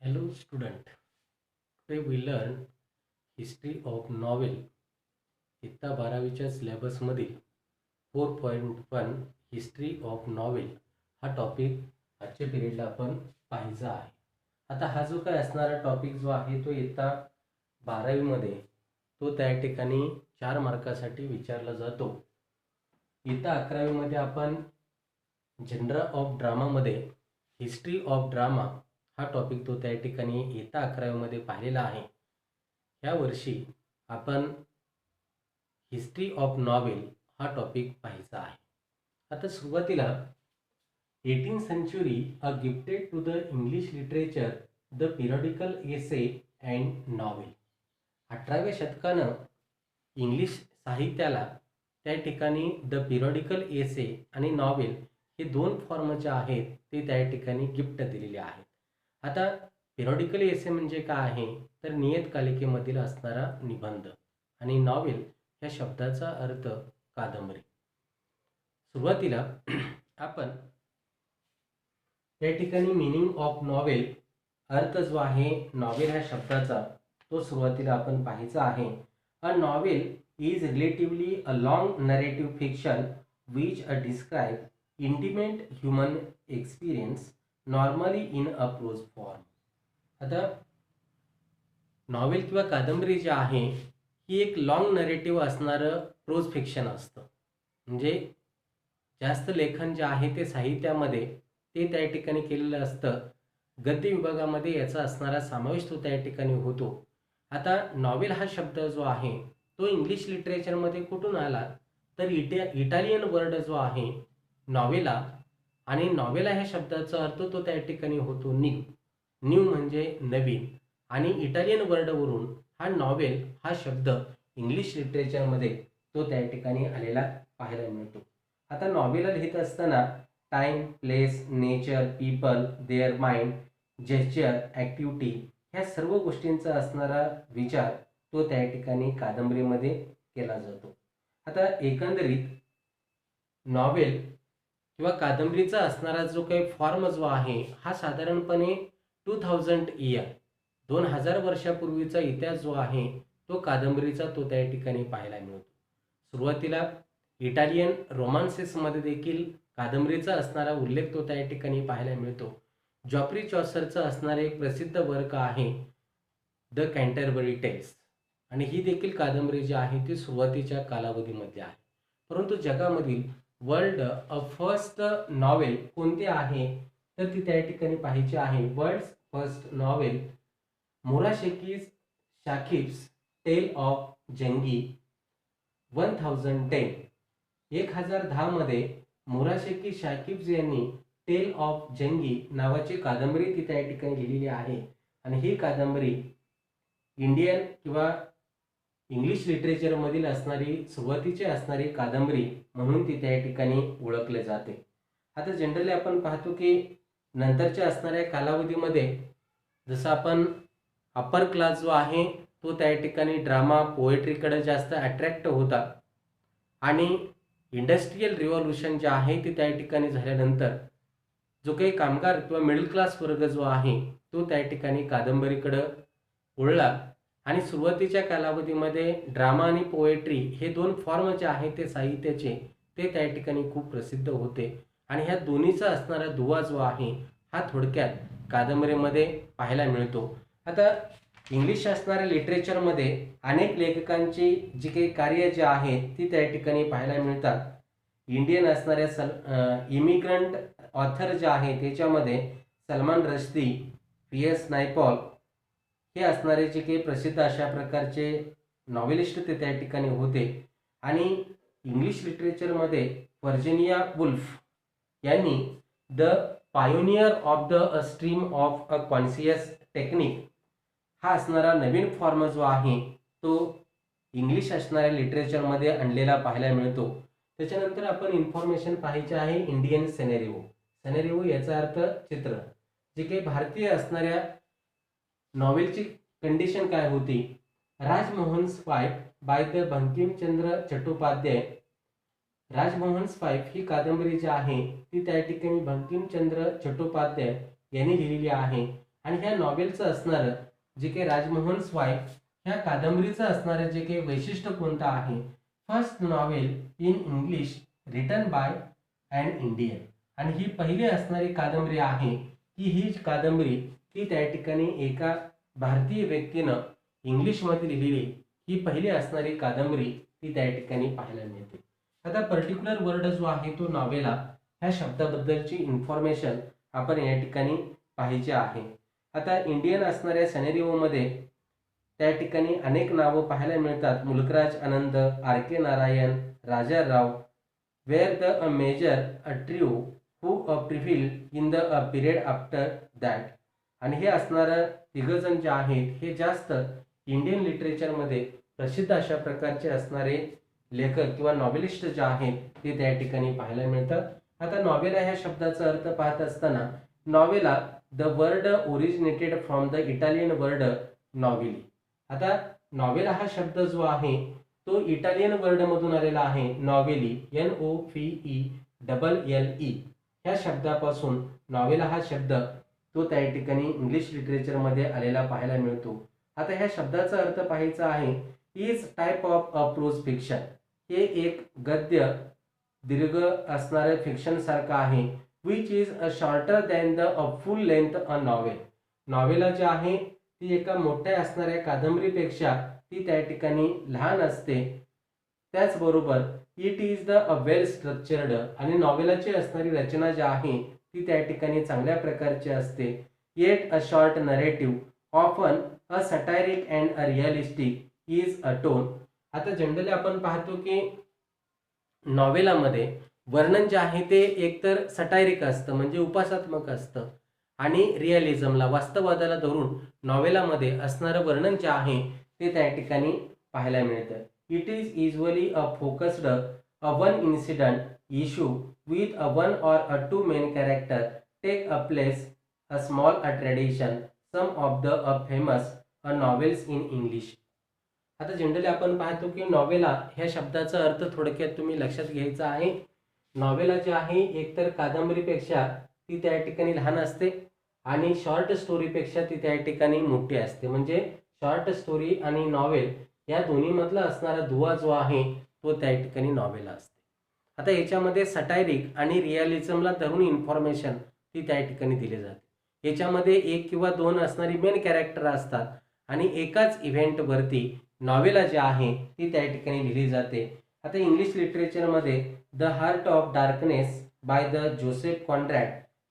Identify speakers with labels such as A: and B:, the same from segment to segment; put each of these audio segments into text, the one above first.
A: Hello student. Today we learn history of novel. इयत्ता 12वीच्या सिलेबसमधील 4.1 history of novel हा topic आजच्या पिरियडला आपण पाहायचा आहे. आता हा जो काय असणारा टॉपिक जो आहे तो इयत्ता 12वीमध्ये तो त्या ठिकाणी 4 मार्कासाठी विचारला जातो. इयत्ता 11वीमध्ये आपण जनरल ऑफ ड्रामामध्ये हिस्ट्री ऑफ ड्रामा हा टॉपिक तो त्या ठिकाणी इयत्ता 11वीमध्ये पाहिलेला आहे. ह्या वर्षी आपण हिस्ट्री ऑफ नॉवेल हा टॉपिक पाहायचा आहे. आता सुरुवातीला 18th century a gifted to the English literature the periodical essay and novel. 18व्या शतकानं इंग्लिश साहित्याला त्या ठिकाणी द पिरियडिकल एसे आणि नॉवेल हे दोन फॉर्म जे आहेत ते त्या ठिकाणी गिफ्ट दिलेले आहेत. आता पिरियडिकल एसे म्हणजे काय आहे तर नियतकालिकेमधील असणारा निबंध आणि नॉवेल या शब्दाचा अर्थ कादंबरी. सुरुवातीला आपण त्या ठिकाणी मीनिंग ऑफ नॉवेल अर्थ जो आहे नॉवेल ह्या शब्दाचा तो सुरुवातीला आपण पाहायचा आहे. A novel is relatively a long narrative fiction which describe intimate human experience normally in a prose form. आता नॉवेल किंवा कादंबरी जी आहे ही एक लॉंग नरेटिव्ह असणारं प्रोज फिक्शन असतं. म्हणजे जास्त लेखन जे आहे ते साहित्यामध्ये ते त्या ठिकाणी केलेलं असतं. गद्य विभागामध्ये याचा असणारा समावेश तो त्या ठिकाणी होतो. आता नॉवेल हा शब्द जो आहे तो इंग्लिश लिटरेचरमध्ये कुठून आला तर इटालियन वर्ड जो आहे नॉवेला आणि नॉवेला ह्या शब्दाचा अर्थ तो त्या ठिकाणी होतो न्यू. न्यू म्हणजे नवीन आणि इटालियन वर्डवरून हा नॉवेल हा शब्द इंग्लिश लिटरेचरमध्ये तो त्या ठिकाणी आलेला पाहायला मिळतो. आता नॉवेल लिहित असताना time, place, nature, people, their mind, gesture, activity ह्या सर्व गोष्टींचा असणारा विचार तो त्या ठिकाणी कादंबरीमध्ये केला जातो. आता एकंदरीत नॉवेल किंवा कादंबरीचा असणारा जो काही फॉर्म जो आहे हा साधारणपणे 2000 इयर 2000 वर्षापूर्वीचा इतिहास जो आहे तो कादंबरीचा तो त्या ठिकाणी पाहायला मिळतो. सुरुवातीला इटालियन रोमान्सेसमध्ये देखील कादंबरीचा असणारा उल्लेख तो त्या ठिकाणी पाहायला मिळतो. जॉफ्री चॉसरचा असणारा एक प्रसिद्ध वर्क आहे द कॅन्टरबरी टेल्स आणि ही देखील कादंबरी जी आहे ती सुरुवातीच्या कालावधीमध्ये आहे. परंतु जगामधील वर्ल्ड फर्स्ट नॉवेल कोणती आहे तर ती त्या ठिकाणी पाहायची आहे. World first novel Murasaki Shikibu's tale of Genji 1010. 1010 मध्ये मुराशेकी शाकिब्स यांनी टेल ऑफ जंगी नावाची कादंबरी ती त्या ठिकाणी लिहिलेली आहे आणि ही कादंबरी इंडियन किंवा इंग्लिश लिटरेचरमधील असणारी सुरुवातीची असणारी कादंबरी म्हणून ती त्या ठिकाणी ओळखले जाते. आता जनरली आपण पाहतो की नंतरच्या असणाऱ्या कालावधीमध्ये जसं आपण अप्पर क्लास जो आहे तो त्या ठिकाणी ड्रामा पोएट्रीकडे जास्त अट्रॅक्ट होता आणि इंडस्ट्रियल रिव्हॉल्युशन जे आहे ते त्या ठिकाणी झाल्यानंतर जो काही कामगार किंवा मिडल क्लास वर्ग जो आहे तो त्या ठिकाणी कादंबरीकडे वळला आणि सुरुवातीच्या कालावधीमध्ये ड्रामा आणि पोएट्री हे दोन फॉर्म जे आहेत ते साहित्याचे ते त्या ठिकाणी खूप प्रसिद्ध होते आणि ह्या दोन्हीचा असणारा दुवा जो आहे हा थोडक्यात कादंबरीमध्ये पाहायला मिळतो. आता इंग्लिश असणाऱ्या लिटरेचरमध्ये अनेक लेखकांची जी काही कार्य जे आहेत ती त्या ठिकाणी पाहायला मिळतात. इंडियन असणाऱ्या इमिग्रंट ऑथर जे आहे त्याच्यामध्ये सलमान रश्दी, PS नायपॉल हे असणारे जे काही प्रसिद्ध अशा प्रकारचे नॉवेलिस्ट ते त्या ठिकाणी होते आणि इंग्लिश लिटरेचरमध्ये व्हर्जिनिया वुल्फ यांनी the pioneer of the stream of a conscious technique हा असणारा नवीन फॉर्म जो आहे तो इंग्लिश असणाऱ्या लिटरेचरमध्ये आणलेला पाहायला मिळतो. त्याच्यानंतर आपण इन्फॉर्मेशन पाहायची आहे इंडियन सेनेरिओ. सेनेरिओ याचा अर्थ चित्र. जे काही भारतीय असणाऱ्या नॉवेलची कंडिशन काय होती. Rajmohan's wife by the Bankimchandra Chattopadhyay. Rajmohan's wife ही कादंबरी जी आहे ती त्या ठिकाणी बंकिमचंद्र चट्टोपाध्याय यांनी लिहिलेली आहे आणि ह्या नॉवेलचं असणारं जे काही राजमोहन स्वाई ह्या कादंबरीचं असणारं जे काही वैशिष्ट्य कोणतं आहे, first novel in English written by an Indian, आणि ही पहिली असणारी कादंबरी आहे की ही कादंबरी ती त्या ठिकाणी एका भारतीय व्यक्तीनं इंग्लिशमध्ये लिहिलेली ही पहिली असणारी कादंबरी ती त्या ठिकाणी पाहायला मिळते. आता पर्टिक्युलर वर्ड जो आहे तो नॉवेला ह्या शब्दाबद्दलची इन्फॉर्मेशन आपण या ठिकाणी पाहिजे आहे. आता इंडियन असणाऱ्या सिनेरिओमध्ये त्या ठिकाणी अनेक नावं पाहायला मिळतात. Mulkraj Anand, R K Narayan, Raja Rao, were the uh major uh true who uh prevail in the uh period after that. आणि हे असणारं तिघजण जे आहेत हे जास्त इंडियन लिटरेचरमध्ये प्रसिद्ध अशा प्रकारचे असणारे लेखक किंवा नॉवेलिस्ट जे आहेत ते त्या ठिकाणी पाहायला मिळतात. आता नॉवेला ह्या शब्दाचा अर्थ पाहत असताना novella the word originated from the Italian word novelle. आता नॉवेला हा शब्द जो आहे तो इटालियन वर्ड मधून आलेला आहे, नॉवेली, NOVELLE ह्या शब्दापासून नॉवेला हा शब्द तो त्या ठिकाणी इंग्लिश लिटरेचरमध्ये आलेला पाहायला मिळतो. आता ह्या शब्दाचा अर्थ पाहायचा आहे, is type of a prose fiction. हे एक गद्य दीर्घ असणारे फिक्शन सारखं आहे. Which is a shorter than the full length a novel. Novella जी आहे ती एका मोठ्या असणाऱ्या कादंबरीपेक्षा ती त्या ठिकाणी लहान असते. त्याचबरोबर it is the a well structured, आणि नॉवेलाची असणारी रचना जी आहे ती त्या ठिकाणी चांगल्या प्रकारची असते. Eight a short narrative often a सटायरिक and a realistic is a tone. आता जनरली आपण पाहतो की नॉवेलामध्ये वर्णन जे आहे ते एकतर सटायरिक असतं म्हणजे उपासात्मक असतं, आणि रिअलिझमला वास्तववादाला धरून नॉवेलामध्ये असणारं वर्णन जे आहे ते त्या ठिकाणी पाहायला मिळतं. It is usually a focused a one incident issue with a one or a two main character take a place a small a tradition some of the a famous a novels in English. आता generally आपण पाहतो की novella ह्या शब्दाचा अर्थ थोडक्यात तुम्ही लक्षात घ्यायचा आहे. नॉवेला जी आहे एकतर कादंबरीपेक्षा ती त्या ठिकाणी लहान असते आणि शॉर्ट स्टोरीपेक्षा ती त्या ठिकाणी मोठी असते. म्हणजे शॉर्ट स्टोरी आणि नॉवेल या दोन्हीमधला असणारा दुवा जो आहे तो त्या ठिकाणी नॉवेला असते. आता याच्यामध्ये सटायरिक आणि रिअलिझमला धरून इन्फॉर्मेशन ती त्या ठिकाणी दिली जाते. याच्यामध्ये एक किंवा दोन असणारी मेन कॅरेक्टर असतात आणि एकाच इव्हेंटवरती नॉवेला जी आहे ती त्या ठिकाणी लिहिली जाते. आता इंग्लिश लिटरेचरमध्ये the heart of darkness by the Joseph Conrad,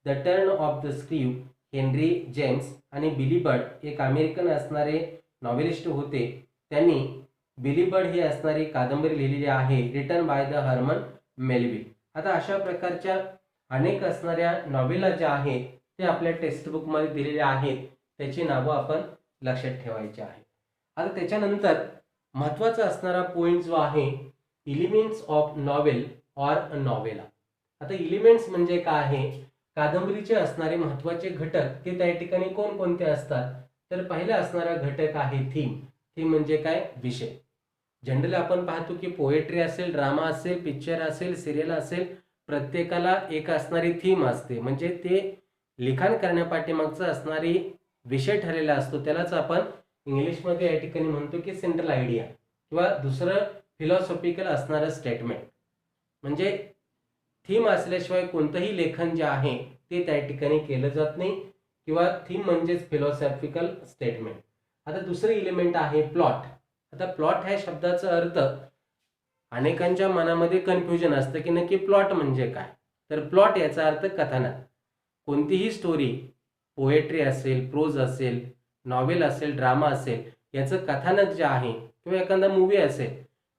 A: the turn of the screw Henry James, आणि बिली बर्ड एक अमेरिकन असणारे नॉवेलिस्ट होते. त्यांनी बिली बर्ड ही असणारी कादंबरी लिहिलेली आहे, written by the Herman Melville. आता अशा प्रकारच्या अनेक असणाऱ्या नॉवेला ज्या आहेत ते आपल्या टेक्स्टबुकमध्ये दिलेल्या आहेत, त्याची नावं आपण लक्षात ठेवायची आहे. आता त्याच्यानंतर महत्त्वाचा असणारा पॉईंट जो आहे, elements of novel or a novella. आता एलिमेंट्स म्हणजे काय आहे, कादंबरीचे असणारे महत्त्वाचे घटक ते त्या ठिकाणी कोणकोणते असतात. तर पहिला असणारा घटक आहे थीम. थीम म्हणजे काय, विषय. जनरली आपण पाहतो की पोएट्री असेल, ड्रामा असेल, पिक्चर असेल, सिरियल असेल, प्रत्येकाला एक असणारी थीम असते, म्हणजे ते लिखाण करण्यापाठीमागचा असणारी विषय ठरलेला असतो. त्यालाच आपण इंग्लिशमध्ये या ठिकाणी म्हणतो की सेंट्रल आयडिया किंवा दुसरं फिलॉसॉफिकल असणारं स्टेटमेंट. म्हणजे थीम असल्याशिवाय कोणतंही लेखन जे आहे ते त्या ठिकाणी केलं जात नाही, किंवा थीम म्हणजेच फिलॉसॉफिकल स्टेटमेंट. आता दुसरं एलिमेंट आहे प्लॉट. आता प्लॉट ह्या शब्दाचा अर्थ अनेकांच्या मनामध्ये कन्फ्युजन असतं की नक्की प्लॉट म्हणजे काय. तर प्लॉट याचा अर्थ कथानक. कोणतीही स्टोरी, पोएट्री असेल, प्रोज असेल, नॉवेल असेल, ड्रामा असेल, याचं कथानक जे आहे किंवा एखादा मूवी असेल,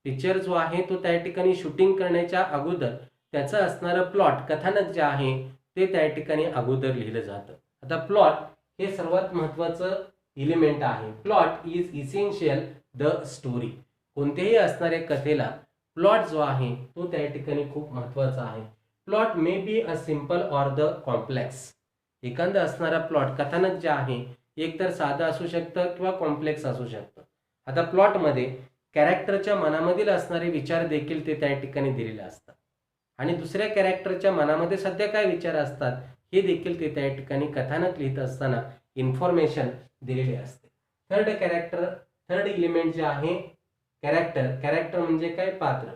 A: पिक्चर जो आहे तो त्या ठिकाणी शूटिंग करण्याच्या अगोदर त्याचं असणारं प्लॉट, कथानक जे आहे ते त्या ठिकाणी अगोदर लिहिलं जातं. आता प्लॉट हे सर्वात महत्त्वाचं एलिमेंट आहे. Plot is essential the story. कोणत्याही असणाऱ्या कथेला प्लॉट जो आहे तो त्या ठिकाणी खूप महत्त्वाचा आहे. Plot may be a simple or the complex. एखादा असणारा प्लॉट, कथानक जे आहे एक तर साधं असू शकतं किंवा कॉम्प्लेक्स असू शकतं. आता प्लॉटमध्ये कॅरेक्टरच्या मनामधील असणारे विचार देखील ते त्या ठिकाणी दिलेले असतात, आणि दुसऱ्या कॅरेक्टरच्या मनामध्ये सध्या काय विचार असतात हे देखील ते त्या ठिकाणी कथानक लिहित असताना इन्फॉर्मेशन दिलेली असते. थर्ड इलिमेंट जे आहे कॅरेक्टर म्हणजे काय, पात्र.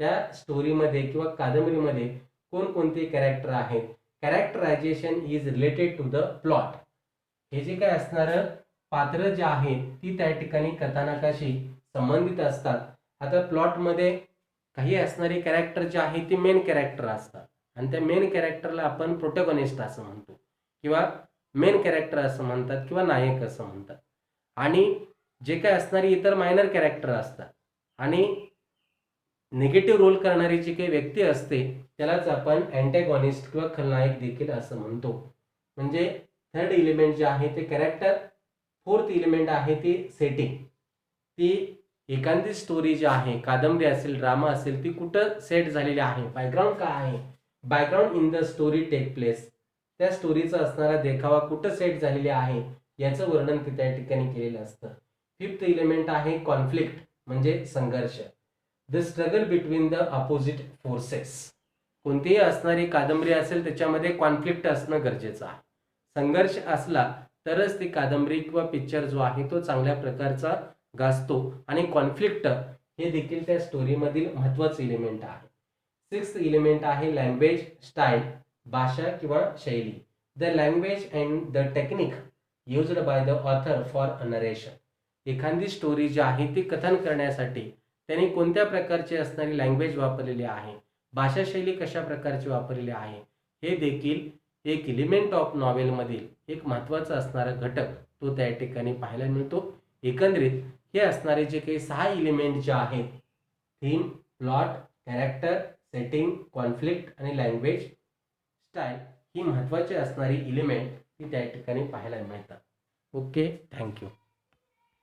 A: त्या स्टोरीमध्ये किंवा कादंबरीमध्ये कोणकोणते कॅरेक्टर आहेत. Characterization is related to the plot. हे जे काय असणार पात्र जे आहेत ती त्या ठिकाणी कथानकाशी संबंधित असतात. आता प्लॉटमध्ये काही असणारे कॅरेक्टर जे आहे ते मेन कॅरेक्टर असतात आणि त्या मेन कॅरेक्टरला आपण प्रोटॅगॉनिस्ट असं म्हणतो किंवा मेन कॅरेक्टर असं म्हणतात किंवा नायक असं म्हणतात. आणि जे काय असणारी इतर मायनर कॅरेक्टर असतात आणि निगेटिव्ह रोल करणारी जी काही व्यक्ती असते त्यालाच आपण अँटॅगॉनिस्ट किंवा खलनायक देखील असं म्हणतो. म्हणजे थर्ड इलिमेंट जे आहे ते कॅरेक्टर. फोर्थ इलिमेंट आहे ती सेटिंग. ती एखादी स्टोरी जी आहे, कादंबरी असेल, ड्रामा असेल, ती कुठं सेट झालेली आहे, बॅकग्राऊंड काय आहे, background in the story take place. त्या स्टोरीचा असणारा देखावा कुठं सेट झालेली आहे याचं वर्णन ते त्या ठिकाणी केलेलं असतं. फिफ्थ इलिमेंट आहे कॉन्फ्लिक्ट म्हणजे संघर्ष. The struggle between the opposite forces. कोणतीही असणारी कादंबरी असेल त्याच्यामध्ये कॉन्फ्लिक्ट असणं गरजेचं आहे. संघर्ष असला तरच ती कादंबरी किंवा पिक्चर जो आहे तो चांगल्या प्रकारचा गाजतो आणि कॉन्फ्लिक्ट हे देखील त्या स्टोरीमधील महत्त्वाचं इलिमेंट आहे. सिक्स्थ इलिमेंट आहे लँग्वेज स्टाईल, भाषा किंवा शैली. The language and the technique used by the author for narration. एखादी स्टोरी जी आहे ती कथन करण्यासाठी त्यांनी कोणत्या प्रकारची असणारी लँग्वेज वापरलेली आहे, भाषा शैली कशा प्रकारची वापरलेली आहे, हे देखील एक इलिमेंट ऑफ नॉवेलमधील एक महत्त्वाचा असणारा घटक तो त्या ठिकाणी पाहायला मिळतो. एकंदरीत हे असणारे जे काही 6 इलिमेंट जे आहेत, theme, plot, character, setting, conflict आणि लँग्वेज स्टाईल, ही महत्त्वाची असणारी इलिमेंट ती त्या ठिकाणी पाहायला मिळतात. Okay, thank you.